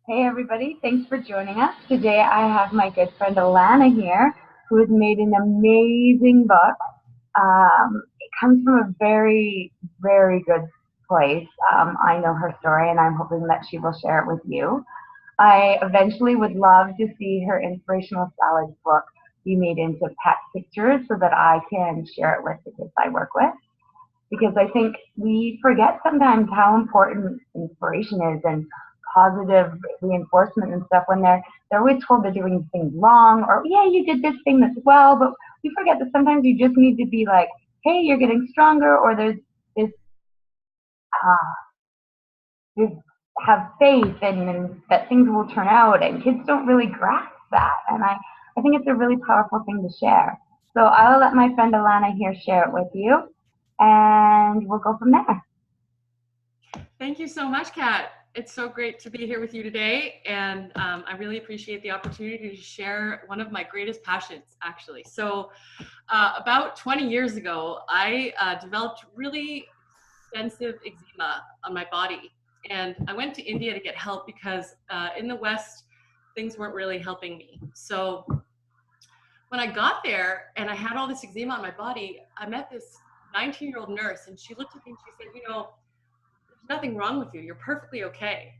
Hey everybody, thanks for joining us. Today I have my good friend Alana here who has made an amazing book. It comes from a very, very good place. I know her story and I'm hoping that she will share it with you. I eventually would love to see her Inspirational Salad book be made into pet pictures so that I can share it with the kids I work with because I think we forget sometimes how important inspiration is and positive reinforcement and stuff when they're always told they're doing things wrong or yeah you did this thing as well, but we forget that sometimes you just need to be like, hey, you're getting stronger, or there's this uh, this have faith and that things will turn out, and kids don't really grasp that, and I think it's a really powerful thing to share. So I'll let my friend Alana here share it with you, and we'll go from there. Thank you so much, Kat. It's so great to be here with you today, and I really appreciate the opportunity to share one of my greatest passions, actually. About 20 years ago, I developed really extensive eczema on my body, and I went to India to get help because in the West, things weren't really helping me. So when I got there and I had all this eczema on my body, I met this 19-year-old nurse, and she looked at me and she said, there's nothing wrong with you. You're perfectly okay.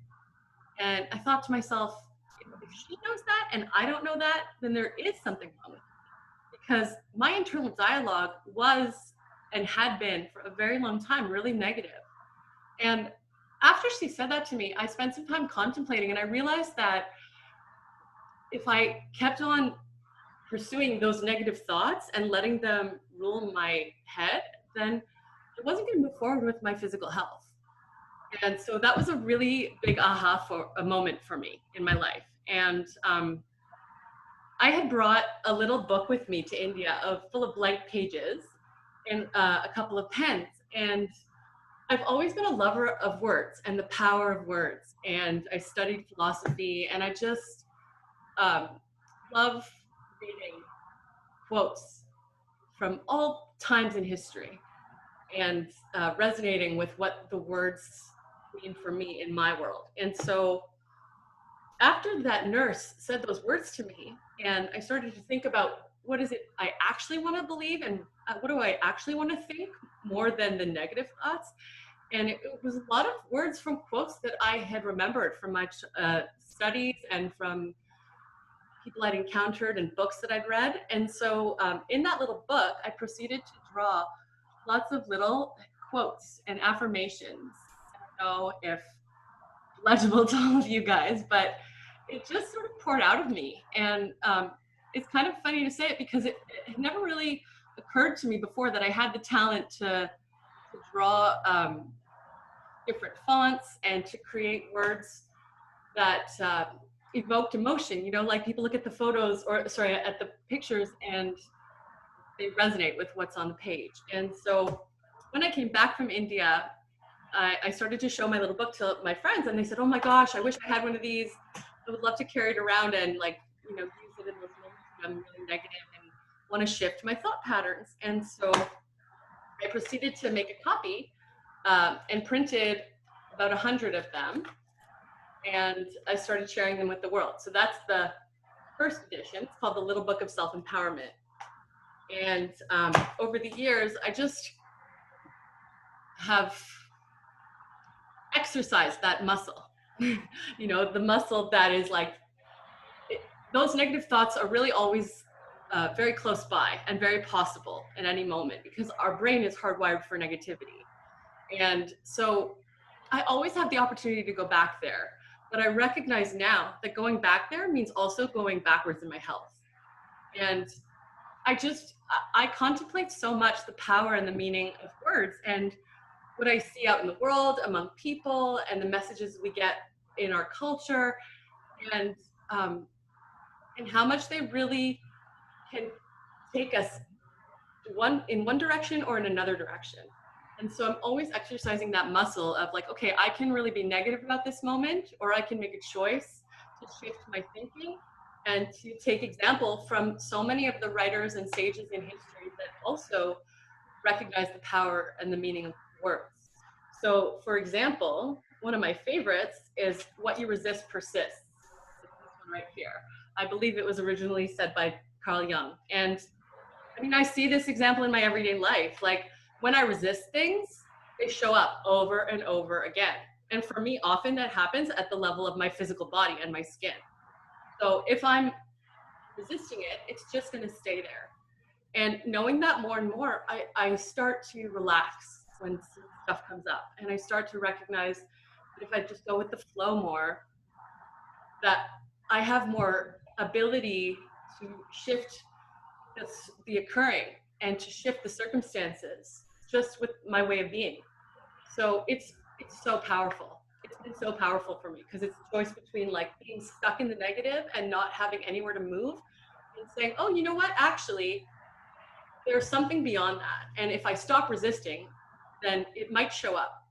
And I thought to myself, if she knows that and I don't know that, then there is something wrong with me. Because my internal dialogue was and had been for a very long time really negative. And after she said that to me, I spent some time contemplating, and I realized that if I kept on pursuing those negative thoughts and letting them rule my head, then I wasn't going to move forward with my physical health. And so that was a really big aha for a moment for me in my life. And I had brought a little book with me to India full of blank pages and a couple of pens. And I've always been a lover of words and the power of words. And I studied philosophy, and I just um, love reading quotes from all times in history and resonating with what the words mean for me in my world. And so after that nurse said those words to me, and I started to think about what is it I actually want to believe, and what do I actually want to think more than the negative thoughts. And it was a lot of words from quotes that I had remembered from my studies and from people I'd encountered and books that I'd read. And so in that little book, I proceeded to draw lots of little quotes and affirmations. I don't know if legible to all of you guys, but it just sort of poured out of me. And it's kind of funny to say it because it never really occurred to me before that I had the talent to draw different fonts and to create words that evoked emotion. Like people look at the photos, or sorry, at the pictures, and they resonate with what's on the page. And so when I came back from India, I started to show my little book to my friends, and they said, "Oh my gosh, I wish I had one of these. I would love to carry it around and use it in those moments when I'm really negative and want to shift my thought patterns." And so I proceeded to make a copy and printed about 100 of them, and I started sharing them with the world. So that's the first edition. It's called The Little Book of Self-Empowerment. And over the years, I just have exercised that muscle. The muscle that is those negative thoughts are really always very close by and very possible at any moment because our brain is hardwired for negativity. And so I always have the opportunity to go back there. But I recognize now that going back there means also going backwards in my health. And I contemplate so much the power and the meaning of words and what I see out in the world among people and the messages we get in our culture, and um, and how much they really can take us in one direction or in another direction. And so I'm always exercising that muscle of okay, I can really be negative about this moment, or I can make a choice to shift my thinking and to take example from so many of the writers and sages in history that also recognize the power and the meaning of words. So, for example, one of my favorites is what you resist persists. It's this one right here. I believe it was originally said by Carl Jung. And I mean, I see this example in my everyday life. Like when I resist things, they show up over and over again. And for me, often that happens at the level of my physical body and my skin. So if I'm resisting it, it's just going to stay there. And knowing that more and more, I start to relax when stuff comes up. And I start to recognize that if I just go with the flow more, that I have more ability to shift the occurring and to shift the circumstances just with my way of being. So it's so powerful. It's been so powerful for me because it's a choice between like being stuck in the negative and not having anywhere to move and saying, oh, you know what, actually there's something beyond that, and if I stop resisting, then it might show up.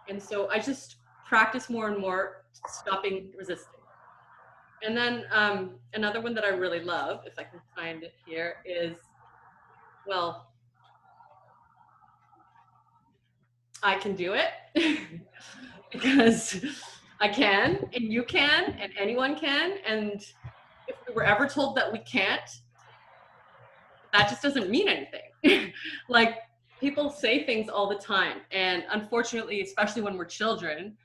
And so I just practice more and more stopping resisting. And then another one that I really love, if I can find it here, is, well, I can do it because I can, and you can, and anyone can. And if we were ever told that we can't, that just doesn't mean anything. Like people say things all the time. And unfortunately, especially when we're children,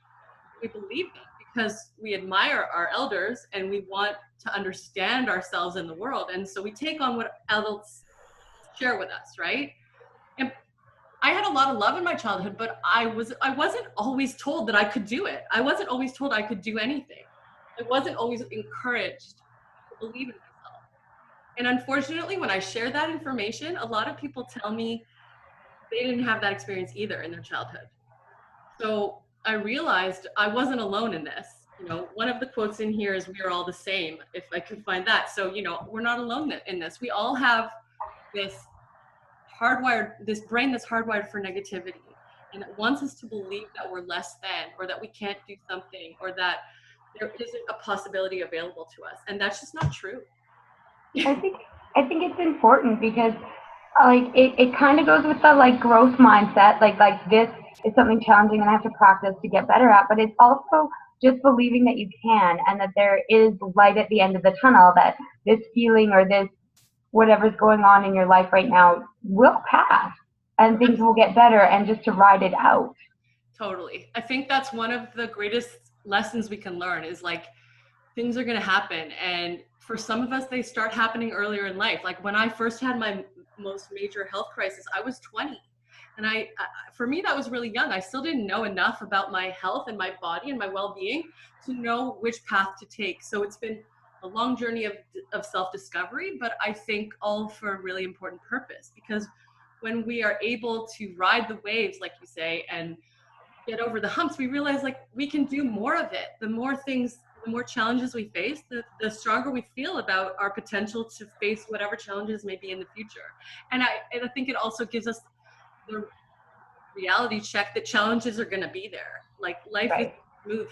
we believe them because we admire our elders and we want to understand ourselves in the world. And so we take on what adults share with us, right? And I had a lot of love in my childhood, but I wasn't always told that I could do it. I wasn't always told I could do anything. I wasn't always encouraged to believe in myself. And unfortunately, when I share that information, a lot of people tell me they didn't have that experience either in their childhood. So I realized I wasn't alone in this. You know, one of the quotes in here is, "We are all the same," if I could find that. So, you know, we're not alone in this. We all have this this brain that's hardwired for negativity. And it wants us to believe that we're less than, or that we can't do something, or that there isn't a possibility available to us. And that's just not true. I think I think it's important because like it kind of goes with the like growth mindset, like this is something challenging and I have to practice to get better at, but it's also just believing that you can and that there is light at the end of the tunnel, that this feeling or this whatever's going on in your life right now will pass and things will get better, and just to ride it out. Totally. I think that's one of the greatest lessons we can learn is like things are going to happen. And for some of us, they start happening earlier in life. Like when I first had my most major health crisis, I was 20. And for me, that was really young. I still didn't know enough about my health and my body and my well-being to know which path to take. So it's been a long journey of self-discovery, but I think all for a really important purpose, because when we are able to ride the waves, like you say, and get over the humps, we realize like we can do more of it. The more challenges we face, the stronger we feel about our potential to face whatever challenges may be in the future. And I think it also gives us the reality check that challenges are going to be there. Like life Right. isn't smooth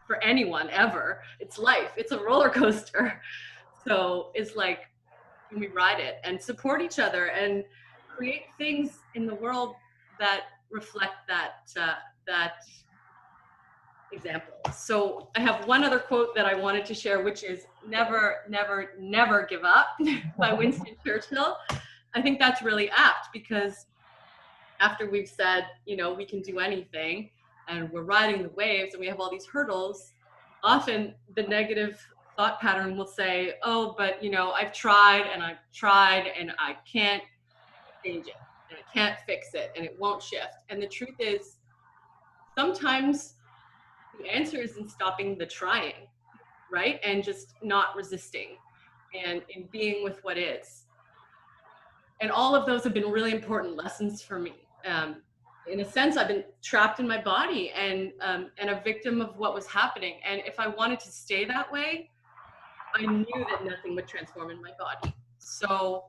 for anyone ever. It's life. It's a roller coaster. So it's like, can we ride it and support each other and create things in the world that reflect that example. So I have one other quote that I wanted to share, which is "Never, never, never give up" by Winston Churchill. I think that's really apt because after we've said, you know, we can do anything and we're riding the waves and we have all these hurdles, often the negative thought pattern will say, oh, but you know, I've tried and I can't change it and I can't fix it and it won't shift. And the truth is, sometimes the answer is in stopping the trying, right? And just not resisting and in being with what is. And all of those have been really important lessons for me. In a sense, I've been trapped in my body and a victim of what was happening. And if I wanted to stay that way, I knew that nothing would transform in my body. So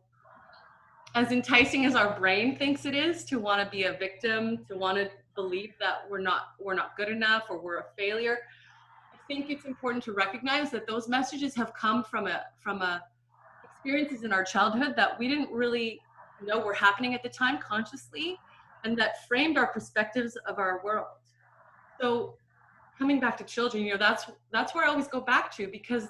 as enticing as our brain thinks it is to want to be a victim, to want to believe that we're not good enough or we're a failure, I think it's important to recognize that those messages have come from experiences in our childhood that we didn't really know were happening at the time consciously, and that framed our perspectives of our world. So coming back to children, that's where I always go back to, because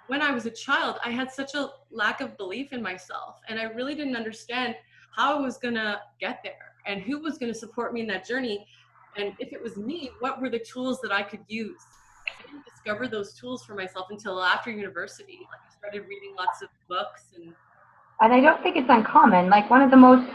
when I was a child, I had such a lack of belief in myself, and I really didn't understand how I was gonna get there and who was gonna support me in that journey. And if it was me, what were the tools that I could use? I didn't discover those tools for myself until after university. Like, I started reading lots of books and And I don't think it's uncommon. Like one of the most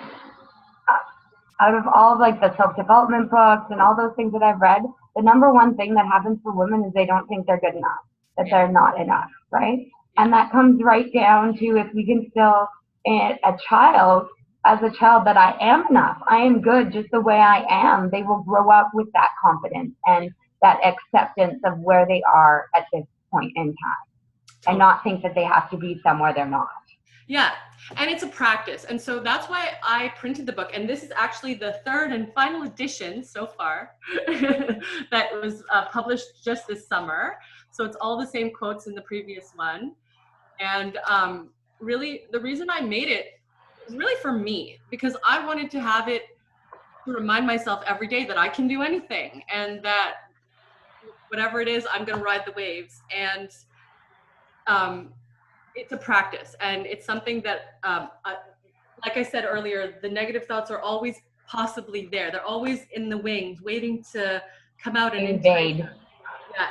out of all of like the self-development books and all those things that I've read, the number one thing that happens for women is they don't think they're good enough, that they're not enough, right? yeah. And that comes right down to if we can still, a child, as a child, that I am enough, I am good just the way I am, they will grow up with that confidence and that acceptance of where they are at this point in time and not think that they have to be somewhere they're not. Yeah, and it's a practice. And so that's why I printed the book. And this is actually the third and final edition so far that was published just this summer. So it's all the same quotes in the previous one. And really, the reason I made it was really for me, because I wanted to have it to remind myself every day that I can do anything and that whatever it is, I'm going to ride the waves. And it's a practice, and it's something that, like I said earlier, the negative thoughts are always possibly there. They're always in the wings, waiting to come out and invade.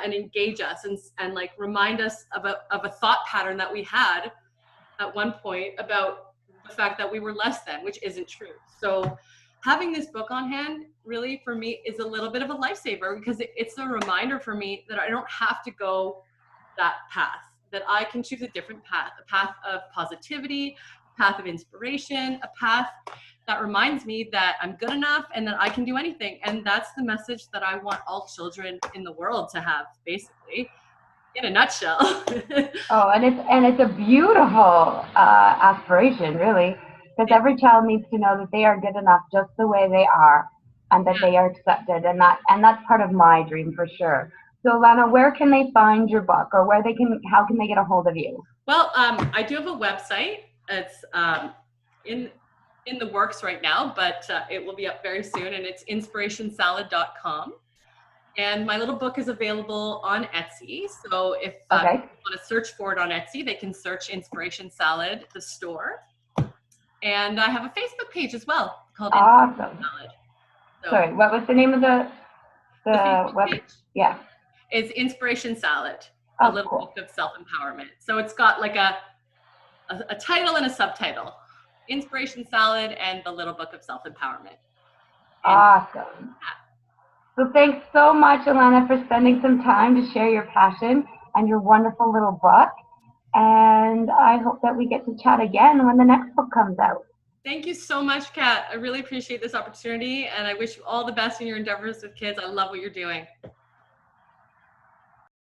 And engage us and like remind us of a thought pattern that we had at one point about the fact that we were less than, which isn't true. So having this book on hand really for me is a little bit of a lifesaver, because it's a reminder for me that I don't have to go that path, that I can choose a different path, a path of positivity, a path of inspiration, a path that reminds me that I'm good enough and that I can do anything. And that's the message that I want all children in the world to have, basically, in a nutshell. Oh, and it's a beautiful aspiration, really, because every child needs to know that they are good enough just the way they are, and that they are accepted, and that's part of my dream for sure. So, Alana, where can they find your book, or how can they get a hold of you? Well, I do have a website. It's in the works right now, but it will be up very soon, and it's inspirationsalad.com. And my little book is available on Etsy. So if people want to search for it on Etsy, they can search Inspiration Salad, the store. And I have a Facebook page as well called Inspiration Salad. So, sorry, what was the name of the Facebook page? Yeah. It's Inspiration Salad, a little book of self-empowerment. So it's got like a title and a subtitle. Inspiration Salad and the Little Book of Self-Empowerment. Awesome. So thanks so much, Alana, for spending some time to share your passion and your wonderful little book. And I hope that we get to chat again when the next book comes out. Thank you so much, Kat. I really appreciate this opportunity, and I wish you all the best in your endeavors with kids. I love what you're doing.